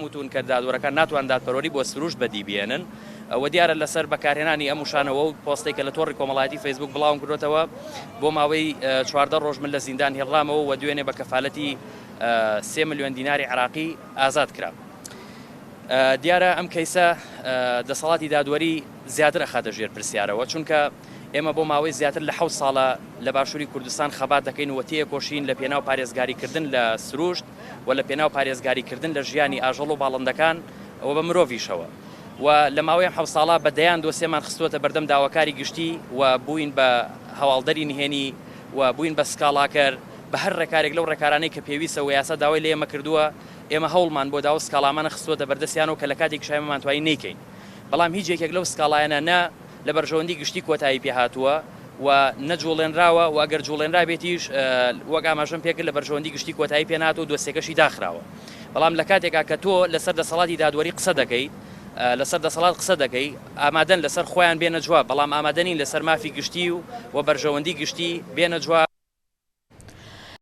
وتون کە دادوەرەکان ناتوان دادپەروەری بۆ سروشت بەدی بێنن و دیارە لەسەر بەکارهێنانی ئەم وشانەوە و پۆستێک کە لە تۆڕی کۆمەڵایەتی فەیسبوک بڵاوم کردوێتەوە بۆ ماوەی 14 ڕۆژ من لە زیندان هێڵامەوە و دوێنێ بە کەفالەتی 3 ملیۆن دیناری عراقی ئازاد کرا. دیارە ئەم کەیسە دەسەڵاتی دادوەری زیاتر ئەخاتە ژێر پرسیارەوە چونکە ئێمە بۆ ماوەی زیاتر لە 7 ساڵە لە باشووری کوردستان خەبات دەکەین و تێکۆشین لە پێناو پارێزگاریکردن لە سروشت و لە پێناو پارێزگاریکردن لە ژیانی ئاژەڵ و باڵندەکان ئەوە بە مرۆڤیشەوە و لە ماوەی 7 ساڵە بەدەیان دۆسێمان خستووەتە بەردەم داواکاری گشتی و بووین بە هەواڵدەری نهێنی و بووین بە سکاڵاکەر بە هەر ڕێکارێک لەو ڕێکارانەی کە پێویستە و یاسا داوای لە ئێمە کردووە ئێمە هەوڵمان بۆ داوا سکاڵامانە خستووەتە بەردەستیانەوە کە لە کاتێک شایمەمان توانی نەیکەین بەڵام هیچ یەکێک لەو سکاڵایانە نە لە بەرژەوەندی گشتی کۆتایی پێهاتووە و نەجوڵێنراوە و ئەگەر جوڵێنرا بێتیش وەک ئاماژەم پێکرد لە بەرژەوەندی گشتی کۆتایی پێنات و دۆسێکەشی داخراوە بەڵام لە کاتێکا کە تۆ لەسەر دەسەڵاتی دادوەری قسە دەکەیت لەسەر دەسەڵات قسە دەکەی ئامادەن لەسەر خۆیان بێنە جواب بەڵام ئامادەنین لەسەر مافی گشتی و بەرژەوەندی گشتی بێنە جواب